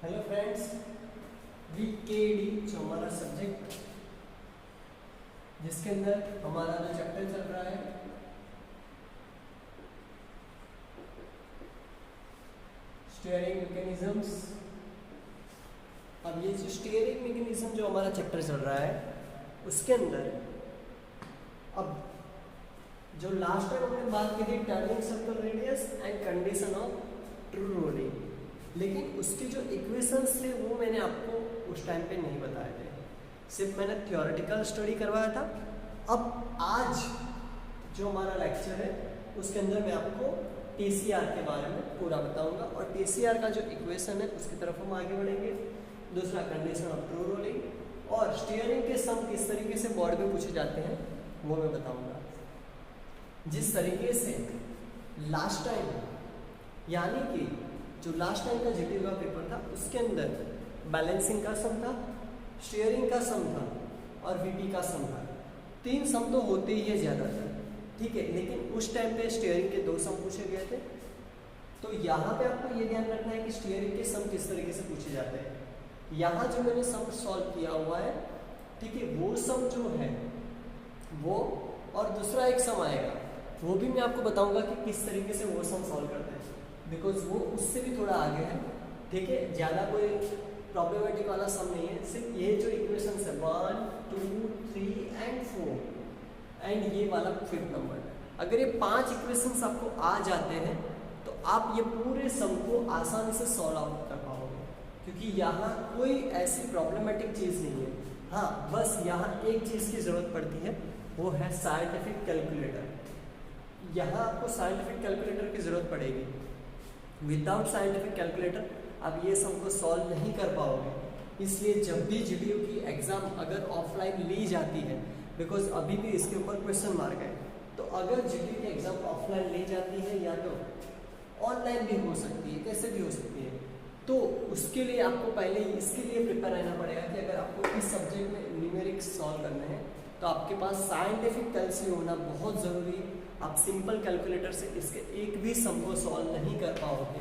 Hello friends, वीकेडी जो हमारा subject जिसके अंदर हमारा जो चैप्टर चल रहा है स्टीयरिंग मैकेनिज्म्स। अब ये जो स्टीयरिंग मैकेनिज्म जो हमारा चैप्टर चल रहा है उसके अंदर अब जो लास्ट टाइम हमने बात की थी turning circle radius and condition of true rolling, लेकिन उसके जो इक्वेशंस थे वो मैंने आपको उस टाइम पे नहीं बताए थे, सिर्फ मैंने थ्योरेटिकल स्टडी करवाया था। अब आज जो हमारा लेक्चर है उसके अंदर मैं आपको टीसीआर के बारे में पूरा बताऊंगा और टीसीआर का जो इक्वेशन है उसकी तरफ हम आगे बढ़ेंगे। दूसरा कंडीशन ऑफ ट्रू रोलिंग और स्टीयरिंग के सम किस तरीके से बोर्ड में पूछे जाते हैं वो मैं बताऊंगा। जिस तरीके से लास्ट टाइम यानी कि जो लास्ट टाइम का जीटी का पेपर था उसके अंदर बैलेंसिंग का सम था, स्टीयरिंग का सम था और वीपी का सम था। तीन सम तो होते ही है ज़्यादातर, ठीक है, लेकिन उस टाइम पे स्टीयरिंग के 2 सम पूछे गए थे। तो यहाँ पे आपको ये ध्यान रखना है कि स्टीयरिंग के सम किस तरीके से पूछे जाते हैं। यहाँ जो मैंने सम सॉल्व किया हुआ है, ठीक है, वो सम जो है वो और दूसरा एक सम आएगा वो भी मैं आपको बताऊंगा कि किस तरीके से वो सम सॉल्व करते हैं, बिकॉज वो उससे भी थोड़ा आगे है, ठीक है, ज़्यादा कोई प्रॉब्लमेटिक वाला सम नहीं है। सिर्फ ये जो इक्वेशन है 1, 2, 3 एंड 4 एंड ये वाला 5th नंबर, अगर ये 5 इक्वेशंस आपको आ जाते हैं तो आप ये पूरे सम को आसानी से सॉल्व आउट कर पाओगे, क्योंकि यहाँ कोई ऐसी प्रॉब्लमेटिक चीज़ नहीं है। हाँ, बस यहाँ एक चीज़ की ज़रूरत पड़ती है, वो है साइंटिफिक कैलकुलेटर। यहाँ आपको साइंटिफिक कैलकुलेटर की ज़रूरत पड़ेगी। विदाउट साइंटिफिक कैलकुलेटर आप ये सम को सॉल्व नहीं कर पाओगे। इसलिए जब भी जीडीयू की एग्ज़ाम अगर ऑफलाइन ली जाती है, बिकॉज अभी भी इसके ऊपर क्वेश्चन मार्क है, तो अगर जीडीयू की एग्ज़ाम ऑफलाइन ली जाती है या तो ऑनलाइन भी हो सकती है, कैसे भी हो सकती है, तो उसके लिए आपको पहले इसके लिए प्रिपेयर रहना पड़ेगा कि अगर आपको इस सब्जेक्ट में न्यूमेरिक्स सॉल्व करने हैं तो आपके पास साइंटिफिक कैलसी होना बहुत ज़रूरी है। आप सिंपल कैलकुलेटर से इसके एक भी सम को सॉल्व नहीं कर पाओगे।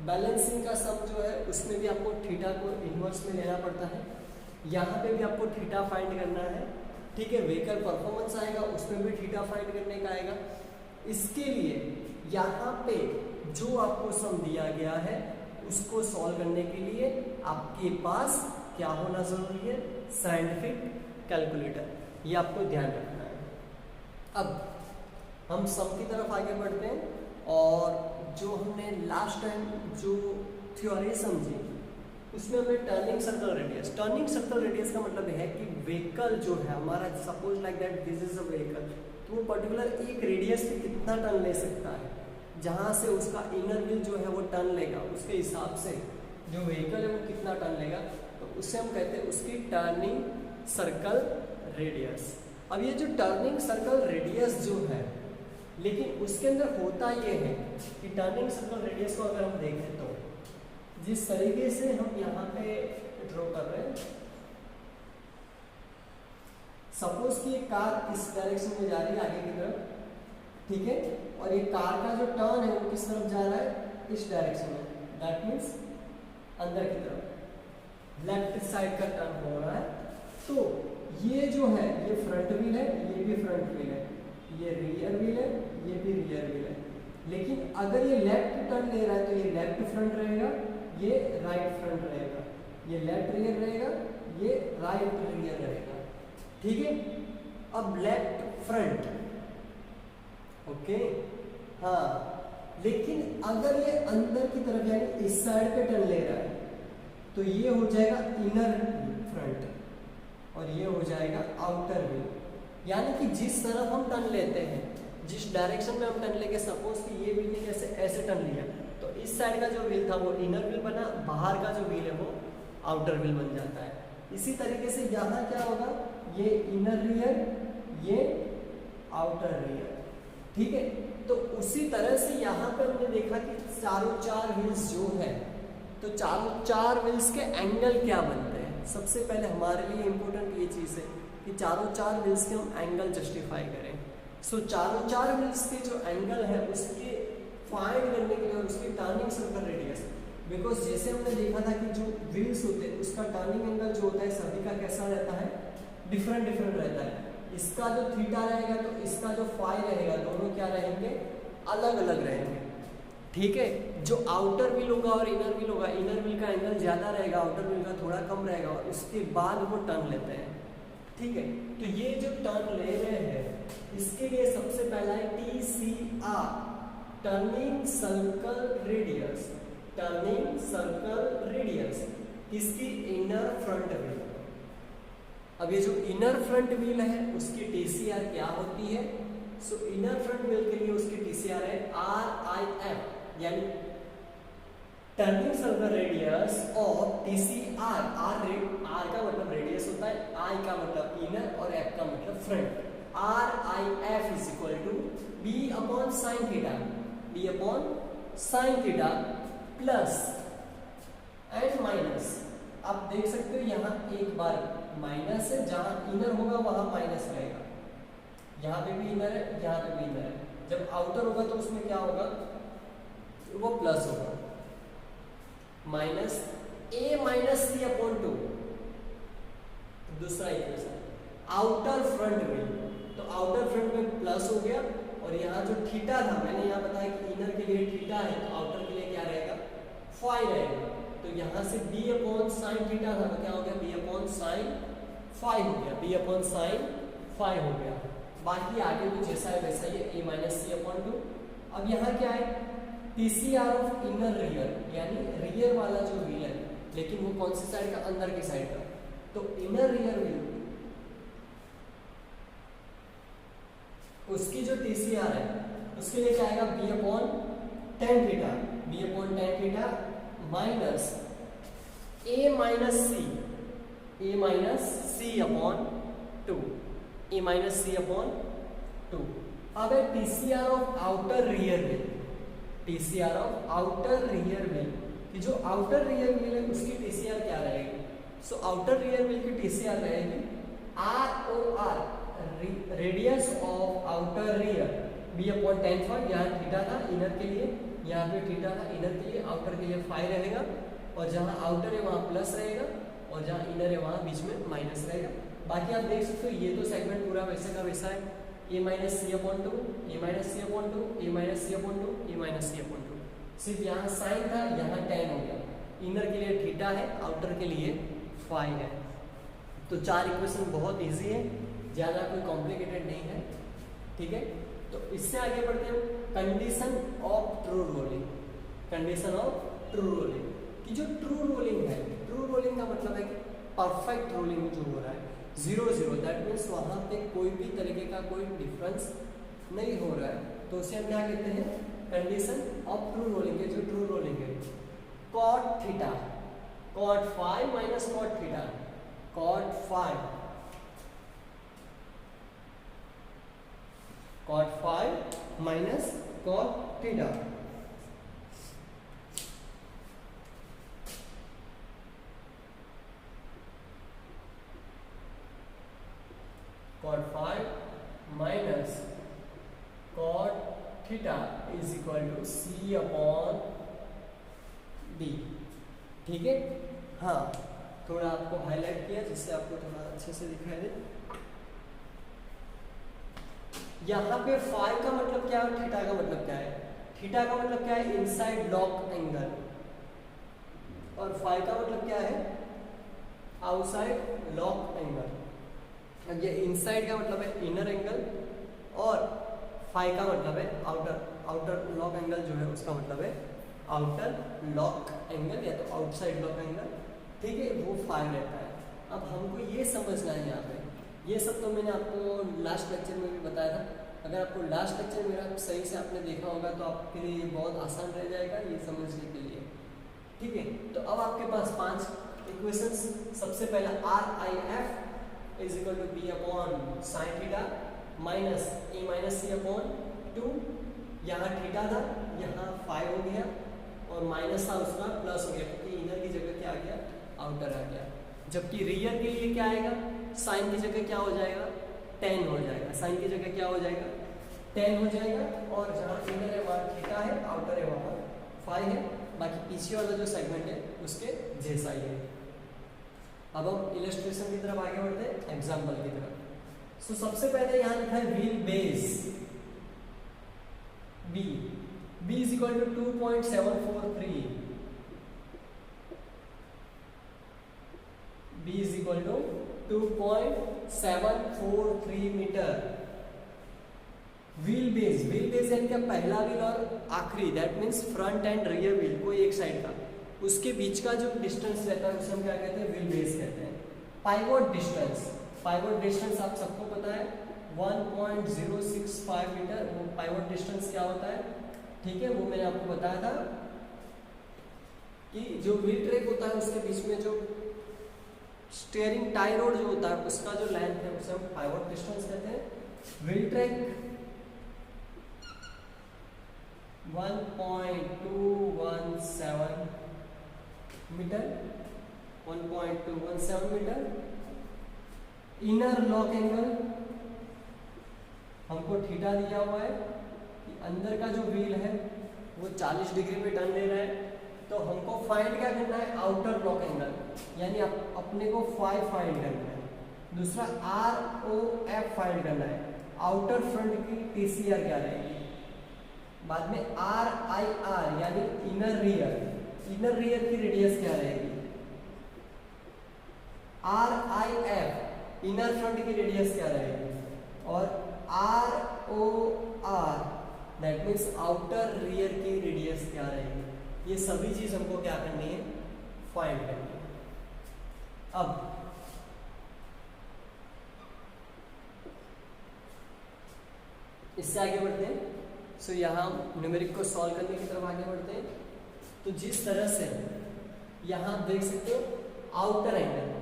बैलेंसिंग का सम जो है उसमें भी आपको थीटा को इन्वर्स में लेना पड़ता है, यहाँ पे भी आपको थीटा फाइंड करना है, ठीक है। व्हीकल परफॉर्मेंस आएगा उसमें भी थीटा फाइंड करने का आएगा। इसके लिए यहाँ पे जो आपको सम दिया गया है उसको सॉल्व करने के लिए आपके पास क्या होना ज़रूरी है, साइंटिफिक कैलकुलेटर, ये आपको ध्यान रखना है। अब हम सम की तरफ आगे बढ़ते हैं और जो हमने लास्ट टाइम जो थ्योरी समझी उसमें हमने टर्निंग सर्कल रेडियस का मतलब है कि व्हीकल जो है हमारा, suppose like that this is a vehicle, तो वो पर्टिकुलर एक रेडियस पे कितना टर्न ले सकता है, जहाँ से उसका इनर व्हील जो है वो टर्न लेगा, उसके हिसाब से जो व्हीकल है वो कितना टर्न लेगा, तो उससे हम कहते हैं उसकी टर्निंग सर्कल रेडियस। अब ये जो टर्निंग सर्कल रेडियस जो है, लेकिन उसके अंदर होता ये है कि टर्निंग सर्कल रेडियस को अगर हम देखें तो जिस तरीके से हम यहाँ पे ड्रॉ कर रहे हैं, सपोज कि एक कार इस डायरेक्शन में जा रही है आगे की तरफ, ठीक है, और ये कार का जो टर्न है वो किस तरफ जा रहा है, इस डायरेक्शन में, दैट मीन्स अंदर की तरफ, लेफ्ट साइड का टर्न हो रहा है। तो ये जो है ये फ्रंट व्हील है, ये भी फ्रंट व्हील है, ये रियर व्हील है, ये भी रियर व्हील है। लेकिन अगर ये लेफ्ट टर्न ले रहा है तो ये लेफ्ट फ्रंट रहेगा, ये राइट फ्रंट रहेगा, ये लेफ्ट रियर रहेगा, ये राइट रियर रहेगा, ठीक है। अब लेफ्ट फ्रंट, ओके, हाँ, लेकिन अगर ये अंदर की तरफ यानी इस साइड पे टर्न ले रहा है तो ये हो जाएगा इनर फ्रंट और ये हो जाएगा आउटर व्हील। यानी कि जिस तरफ हम टर्न लेते हैं, जिस डायरेक्शन में हम टर्न लेके, सपोज कि ये व्हील ने जैसे ऐसे टर्न लिया तो इस साइड का जो व्हील था वो इनर व्हील बना, बाहर का जो व्हील है वो आउटर व्हील बन जाता है। इसी तरीके से यहाँ क्या होगा, ये इनर रियर, ये आउटर रियर, ठीक है। तो उसी तरह से यहाँ पर हमने देखा कि चारों 4 व्हील्स जो है, तो चारों 4 व्हील्स के एंगल क्या बनते हैं। सबसे पहले हमारे लिए इम्पोर्टेंट ये चीज़ है कि चारों 4 व्हील्स के हम एंगल जस्टिफाई करें। सो चारों 4 व्हील्स के जो एंगल है उसके फाइंड करने के लिए और उसकी टर्निंग सर्कल रेडियस, बिकॉज जैसे हमने देखा था कि जो व्हील्स होते हैं उसका टर्निंग एंगल जो होता है सभी का कैसा रहता है, डिफरेंट डिफरेंट रहता है। इसका जो थीटा रहेगा तो इसका जो फाई रहेगा, दोनों क्या रहेंगे, अलग अलग रहेंगे। ठीक है, जो आउटर व्हील होगा और इनर व्हील होगा, इनर व्हील का एंगल ज़्यादा रहेगा, आउटर व्हील का थोड़ा कम रहेगा, और उसके बाद वो टर्न लेते हैं। ठीक है, तो ये जो टर्न ले रहे हैं इसके लिए सबसे पहला है TCR, turning circle radius, turning circle radius, किसकी, इनर फ्रंट व्हील। अब ये जो इनर फ्रंट व्हील है उसकी TCR क्या होती है, सो इनर फ्रंट व्हील के लिए उसकी TCR है RIF, यानी टर्निंग सर्कल रेडियस और TCR, R का मतलब रेडियस होता है, I का मतलब इनर और F का मतलब front. RIF is equal to B upon sine theta, B upon sine theta plus and minus. आप देख सकते हो यहाँ एक बार माइनस है, जहाँ इनर होगा वहाँ माइनस रहेगा, यहाँ पे भी इनर है, यहाँ पे भी इनर है। जब आउटर होगा तो उसमें क्या होगा, वो प्लस होगा, minus A minus C upon 2, दूसरा इक्वेशन। आउटर फ्रंट में, तो आउटर फ्रंट में प्लस हो गया, और यहाँ जो थीटा था, मैंने यहाँ बताया कि इनर के लिए थीटा है तो आउटर के लिए क्या रहेगा, फाई रहेगा। तो यहाँ से B अपॉन साइन थीटा था तो क्या हो गया, B अपॉन साइन फाई हो गया, B अपॉन साइन फाई हो गया। बाकी आगे तो जैसा है वैसा ही, A माइनस C अपॉन 2। अब यहाँ क्या है, TCR ऑफ इनर रियर, यानी रियर वाला जो व्हील है, लेकिन वो कौन सी साइड का, अंदर की साइड का, तो इनर रियर व्हील उसकी जो TCR है उसके लिए क्या आएगा, B upon tan theta, B upon tan theta minus A minus C upon 2, A minus C upon 2। अब है TCR of outer rear wheel, TCR of outer rear wheel, कि जो आउटर रियर व्हील है उसकी TCR क्या रहेगी, so outer rear wheel की TCR रहेगी ROR, radius of outer rear, B upon tan phi, यहाँ थीटा था इनर के लिए, यहाँ पे थीटा था इनर के लिए, आउटर के लिए फाई रहेगा, और जहाँ आउटर है वहाँ प्लस रहेगा, और जहाँ इनर है वहाँ बीच में माइनस रहेगा। बाकी आप देख सकते हो ये तो सेगमेंट पूरा वैसे का वैसा है, A minus C upon 2, A minus C upon 2, A minus C upon 2, A minus C upon 2, सिर्फ यहाँ साइन था, यहाँ टेन हो गया। इनर के लिए थीटा है, आउटर के लिए फाई है। तो चार इक्वेशन बहुत इजी है, ज़्यादा कोई कॉम्प्लिकेटेड नहीं है। ठीक है, तो इससे आगे बढ़ते हैं condition of true rolling. Condition of true rolling, कि जो ट्रू रोलिंग है, ट्रू रोलिंग का मतलब है कि परफेक्ट रोलिंग जो हो रहा है, 0-0, दैट मीन्स वहाँ पे कोई भी तरीके का कोई डिफरेंस नहीं हो रहा है, तो उसे हम क्या कहते हैं, कंडीशन ऑफ ट्रू रोलिंग है। जो ट्रू रोलिंग है, cot theta, cot phi minus cot theta, cot phi, cot phi minus cot theta, cot phi minus cot theta is equal to C upon B। ठीक है, हाँ थोड़ा आपको highlight किया जिससे आपको थोड़ा अच्छे से दिखाई दे। यहाँ पे फाई का मतलब क्या है, थीटा का मतलब क्या है, थीटा का मतलब क्या है, इनसाइड लॉक एंगल, और फाई का मतलब क्या है, आउटसाइड लॉक एंगल। ये इनसाइड का मतलब है इनर एंगल, और फाई का मतलब है आउटर लॉक एंगल जो है उसका मतलब है आउटर लॉक एंगल, या तो आउटसाइड लॉक एंगल। ठीक है, वो फाई रहता है। अब हमको ये समझना है यहाँ पे, ये सब तो मैंने आपको लास्ट लेक्चर में भी बताया था। अगर आपको लास्ट लेक्चर मेरा सही से आपने देखा होगा तो आपके लिए ये बहुत आसान रह जाएगा ये समझने के लिए। ठीक है, तो अब आपके पास 5 इक्वेशंस। सबसे पहला RIF is equal to B upon sine theta minus A minus C upon 2, यहाँ थीटा था यहाँ फाई हो गया, और माइनस था उसका प्लस हो गया, क्योंकि इनर की जगह क्या आ गया, आउटर आ गया। जबकि रियर के लिए क्या आएगा, साइन की जगह क्या हो जाएगा, टेन हो जाएगा, साइन की जगह क्या हो जाएगा, टेन हो जाएगा, और जहाँ इनर है वहाँ थीटा है, आउटर है वहाँ फाई है। बाकी पीछे वाला जो सेगमेंट है उसके जैसा ही है। अब हम इलस्ट्रेशन की तरफ आगे बढ़ते हैं, एग्जाम्पल की तरफ। सो सबसे पहले यहाँ लिखा है wheel base B, B is equal to 2.743, B is equal to 2.743 meter. Wheel base यानी कि पहला व्हील और आखिरी, that means front and rear wheel कोई एक साइड का, उसके बीच का जो डिस्टेंस रहता है उसे हम क्या कहते हैं, व्हील बेस कहते हैं। पाइवोट डिस्टेंस आप सबको पता है 1.065 मीटर, वो पाइवोट डिस्टेंस क्या होता है, ठीक है, वो मैंने आपको बताया था कि जो व्हील ट्रैक होता है उसके बीच में जो स्टीयरिंग टाई रोड जो होता है उसका जो लेंथ है उसे हम पाइवोट डिस्टेंस कहते हैं। Wheel track 1.217 meter, 1.217 meter. Inner lock angle हमको थीटा दिया हुआ है कि अंदर का जो व्हील है वो 40 डिग्री पे टर्न ले रहा है, तो हमको फाइंड क्या करना है, आउटर लॉक एंगल, यानी अपने को फाइव फाइंड करना है। दूसरा ROF फाइंड करना है, आउटर फ्रंट की TCR क्या रहेगी। बाद में RIR यानी इनर रियर की रेडियस क्या रहेगी। RIF इनर फ्रंट की रेडियस क्या रहेगी। और ROR that means outer rear की रेडियस क्या रहेगी। ये सभी चीज हमको क्या करनी है, फाइंड करनी है। अब इससे आगे बढ़ते हैं। सो यहाँ न्यूमेरिक को सॉल्व करने की तरफ आगे बढ़ते हैं। तो जिस तरह से यहाँ देख सकते हो आउटर एंगल,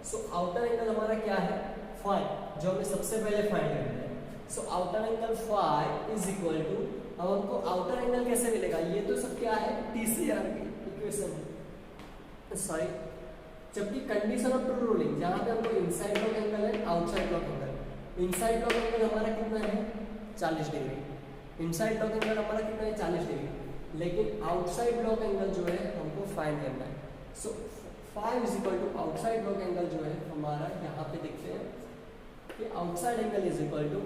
सो आउटर एंगल हमारा क्या है, फाई, जो हमें सबसे पहले फाइंड करना है। So outer angle phi is equal to, अब हमको आउटर एंगल कैसे मिलेगा, ये तो सब क्या है TCR की इक्वेशन है, सॉरी, जबकि कंडीशन ऑफ ट्रू रूलिंग जहाँ पे हमको इनसाइड लॉक एंगल है, outside lock angle. Inside lock angle हमारा कितना है 40 डिग्री, इनसाइड लॉक एंगल हमारा कितना है 40 डिग्री, लेकिन आउटसाइड लॉक एंगल जो है हमको फाइंड करना है। So 5 is equal to outside lock angle जो है हमारा यहाँ पे देखते हैं कि outside angle is equal to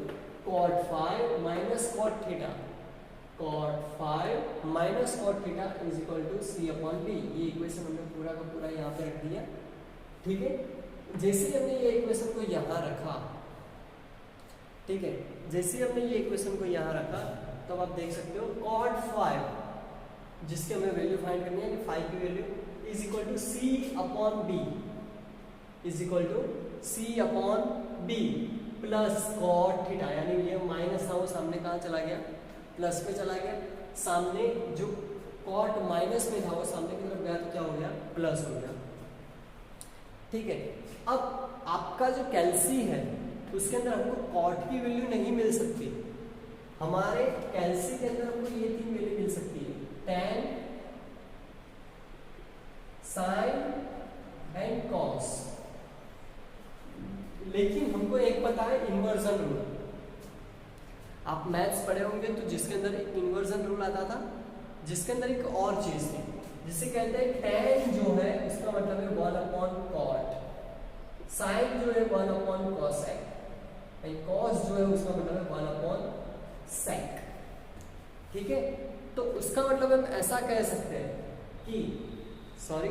cot 5 minus cot theta, cot 5 minus cot theta is equal to C/D। ये इक्वेशन हमने पूरा का पूरा यहाँ पे रख दिया, ठीक है। जैसे ही हमने ये इक्वेशन को यहाँ रखा, ठीक है, जैसे ही हमने ये इक्वेशन को यहाँ रखा तो आप देख सकते हो cot 5 जिसके हमें वैल्यू फाइंड करनी है कि 5 की value is equal to C/D is equal to C/D plus cot theta, यानी ये माइनस था वो सामने कहाँ चला गया, प्लस पे चला गया, सामने जो cot माइनस में था वो सामने की तरफ गया तो क्या हो गया, प्लस हो गया, ठीक है। अब आपका जो कैल्सी है उसके अंदर हमको cot की वैल्यू नहीं मिल सकती, हमारे कैल्सी के अंदर हमको ये तीन वैल्यू मिल सकती है, tan, sin एंड cos। लेकिन हमको एक पता है इन्वर्जन रूल, आप मैथ्स पढ़े होंगे तो जिसके अंदर एक इन्वर्जन रूल आता था, जिसके अंदर एक और चीज थी जिसे कहते हैं tan जो है उसका मतलब है 1/cot, sin जो है 1/cosec एंड cos जो है उसका मतलब है 1/sec, ठीक है। तो उसका मतलब हम ऐसा कह सकते हैं कि, सॉरी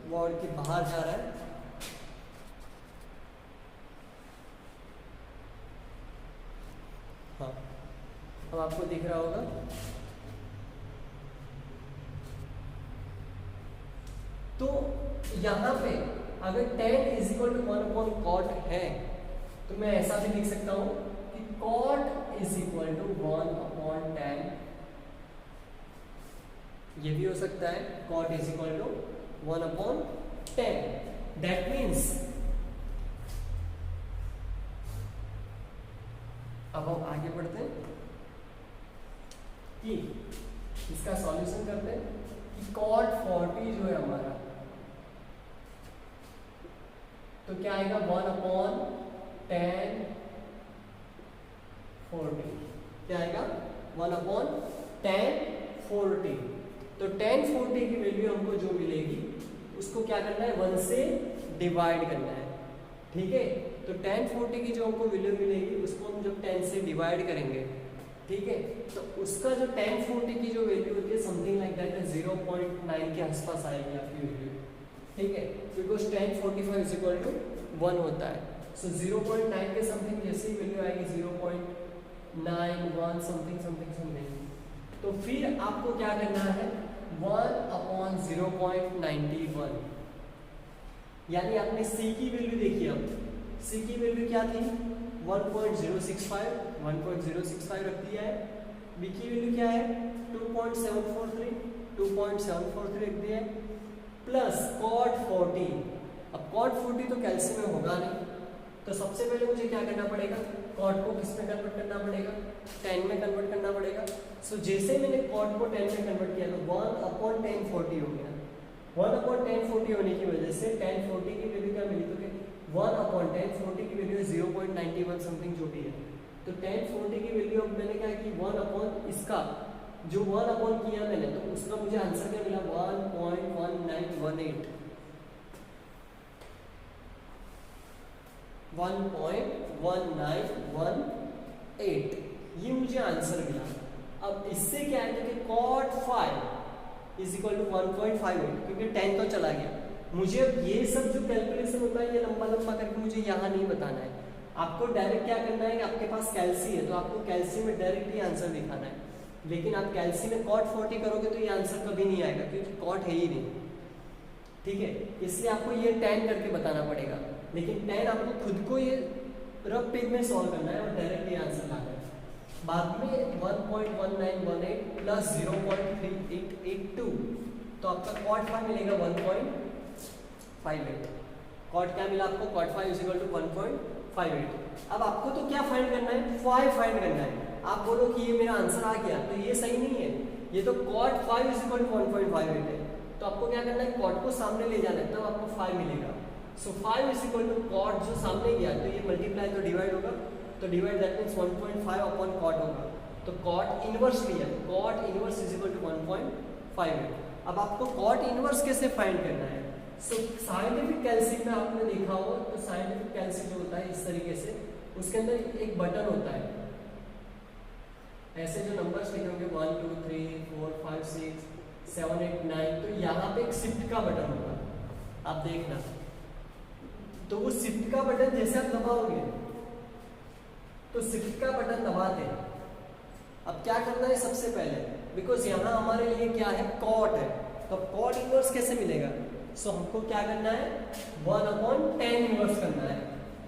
वर्ड के बाहर जा रहा है, हाँ अब आपको दिख रहा होगा, तो यहाँ पे अगर tan is equal to 1/cot है तो मैं ऐसा भी लिख सकता हूँ कि cot is equal to 1/tan, ये भी हो सकता है cot is equal to 1/tan। That means अब हम आगे बढ़ते हैं कि इसका सॉल्यूशन करते हैं कि cot 40 जो है हमारा, तो क्या आएगा 1/tan 40, क्या आएगा 1/tan 40। तो तो tan 40 की वैल्यू हमको जो मिलेगी उसको क्या करना है, 1 से डिवाइड करना है, ठीक है। तो tan 40 की जो हमको वैल्यू मिलेगी उसको हम जब 10 से डिवाइड करेंगे, ठीक है, तो उसका जो tan 40 की जो वैल्यू होती है समथिंग लाइक दैट है 0.9 के आसपास आएगी आपकी वैल्यू, ठीक है, बिकॉज tan 45 = 1 होता है। सो 0.9 के समथिंग जैसे ही वैल्यू आएगी 0.91 समथिंग, तो फिर आपको क्या करना है 1/0.91, यानी आपने c की वैल्यू देखी, अब c की वैल्यू क्या थी 1.065 रख दिया है, b की वैल्यू क्या है 2.743 रख दिया है, प्लस cot 40। अब cot 40 तो कैल्शियम में होगा नहीं, तो सबसे पहले मुझे क्या करना पड़ेगा, cot को किस में कन्वर्ट करना पड़ेगा, tan में कन्वर्ट करना पड़ेगा। सो जैसे मैंने cot को tan में कन्वर्ट किया तो 1/tan 40 हो गया। 1/tan 40 होने की वजह से tan 40 की वैल्यू क्या मिली, तो 1/tan 40 की वैल्यू 0.91 समथिंग जो भी है, तो tan 40 की वैल्यू अब मैंने क्या की 1/ इसका जो 1/ किया मैंने, तो उसका मुझे आंसर क्या मिला 1.1918 ये मुझे आंसर मिला। अब इससे क्या है कि cot 5 = 1.58, क्योंकि 10 तो चला गया। मुझे अब ये सब जो कैलकुलेशन होता है ये लंबा करके मुझे यहाँ नहीं बताना है, आपको डायरेक्ट क्या करना है कि आपके पास कैल्सी है तो आपको कैल्सी में डायरेक्ट ही आंसर दिखाना है, लेकिन आप कैल्सी में cot 40 करोगे तो ये आंसर कभी नहीं आएगा क्योंकि cot है ही नहीं, ठीक है, इसलिए आपको ये tan करके बताना पड़ेगा, लेकिन tan आपको खुद को ये रफ पेज में सॉल्व करना है और डायरेक्ट ये आंसर लाना है। बाद में 1.1918 प्लस 0.3882, तो आपका cot 5 मिलेगा 1.58। cot क्या मिला आपको, cot 5 = 1.58। अब आपको तो क्या फाइंड करना है, 5 फाइंड करना है। आप बोलो कि ये मेरा आंसर आ गया, तो ये सही नहीं है, ये तो cot 5 = 1.58 है, तो आपको क्या करना है cot को सामने ले जाना है, तब आपको 5 मिलेगा। सो 5 = cot जो सामने गया तो ये मल्टीप्लाई तो डिवाइड होगा, तो डिवाइड दैट मींस 1.5/cot होगा, तो cot इनवर्स लिया, cot इनवर्स = 1.58। अब आपको cot इनवर्स कैसे फाइंड करना है, सो साइंटिफिक कैल्सी में आपने देखा होगा, तो साइंटिफिक कैल्सी जो होता है इस तरीके से, उसके अंदर एक बटन होता है, ऐसे जो नंबर्स लिखे होंगे 1 2 3 4 5 6 7 8 9, तो यहाँ पे एक शिफ्ट का बटन होगा, आप देखना, तो वो शिफ्ट का बटन जैसे आप दबाओगे तो शिफ्ट का बटन दबाते हैं। अब क्या करना है सबसे पहले, बिकॉज यहाँ हमारे लिए क्या है cot है, तो cot इनवर्स कैसे मिलेगा, सो हमको क्या करना है 1/tan इनवर्स करना है।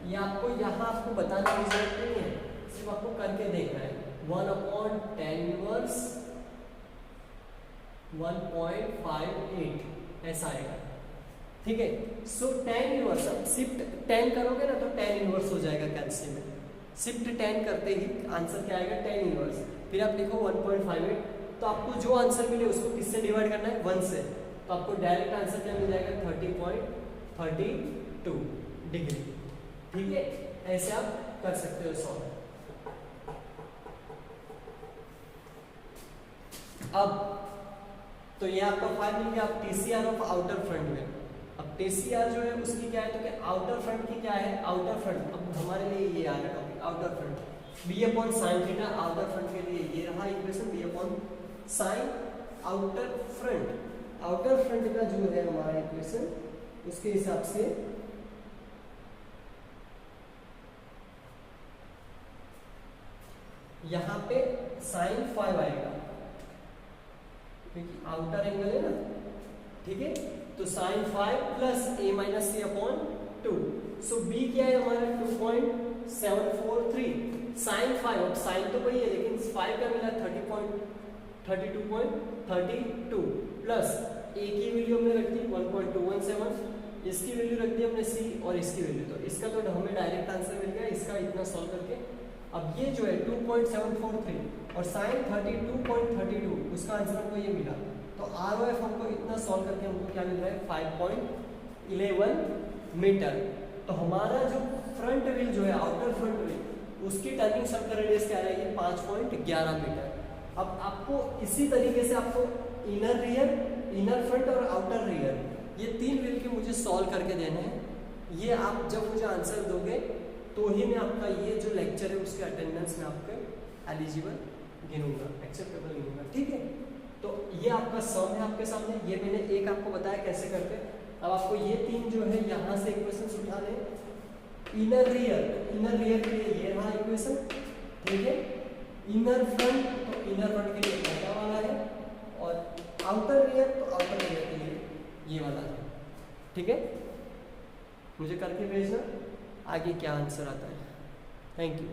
ये आपको यहाँ आपको बताने की जरूरत नहीं है, सिर्फ आपको करके देखना है 1/tan इनवर्स 1.58 ऐसा आएगा, ठीक है। सो tan इनवर्स, अब शिफ्ट tan करोगे ना तो tan इनवर्स हो जाएगा कैल्शियम में, शिफ्ट tan करते ही आंसर क्या आएगा tan इनवर्स, फिर आप लिखो 1.58, तो आपको जो आंसर मिले उसको किससे डिवाइड करना है 1 से, तो आपको डायरेक्ट आंसर क्या मिल जाएगा 30.32 डिग्री, ठीक है। ऐसे आप कर सकते हो सॉल्व। अब तो ये आपका 5 मिल गया। अब TCR ऑफ आउटर फ्रंट में, अब TCR जो है उसकी क्या है, तो क्या आउटर फ्रंट की क्या है, आउटर फ्रंट, अब हमारे लिए ये आ रहा topic outer front, B/sin θ outer front के लिए ये रहा इक्वेशन, B/sin आउटर फ्रंट का जो है हमारा इक्वेशन, उसके हिसाब से यहाँ पे sin 5 आएगा क्योंकि आउटर एंगल है ना, ठीक है, तो sin 5 प्लस a-c/2, सो b क्या है हमारा 2.743 sin 5, अब sin तो वही है लेकिन 5 का मिला 32.32 प्लस a की वैल्यू हमने रख दी 1.217, इसकी वैल्यू रख दी हमने c और इसकी वैल्यू, तो इसका तो हमें डायरेक्ट आंसर मिल गया इसका इतना सॉल्व करके। अब ये जो है 2.743 और sin 32.32 उसका आंसर हमको ये मिला, तो ROF हमको इतना सॉल्व करके हमको क्या मिल रहा है 5.11 मीटर। तो हमारा जो फ्रंट व्हील जो है आउटर फ्रंट व्हील उसकी टर्निंग सर्कल रेडियस क्या रहेगी 5.11 मीटर। अब आपको इसी तरीके से आपको इनर रियर, इनर फ्रंट और आउटर रियर, ये 3 व्हील के मुझे सॉल्व करके देने हैं। ये आप जब मुझे आंसर दोगे तो ही मैं आपका ये जो लेक्चर है उसके अटेंडेंस में आपके एलिजिबल गिनूंगा, एक्सेप्टेबल गिनूंगा, ठीक है। तो ये आपका सम है आपके सामने, ये मैंने एक आपको बताया कैसे करते। अब आपको ये 3 जो है यहाँ से इक्वेशन उठाने, इनर रियर, इनर रियर के लिए ये रहा इक्वेशन, ठीक है। इनर फ्रंट, तो इनर फ्रंट के लिए क्या वाला है, और आउटर रियर, तो आउटर रियर के लिए ये वाला है, ठीक है। मुझे करके भेजना आगे क्या आंसर आता है। Thank you.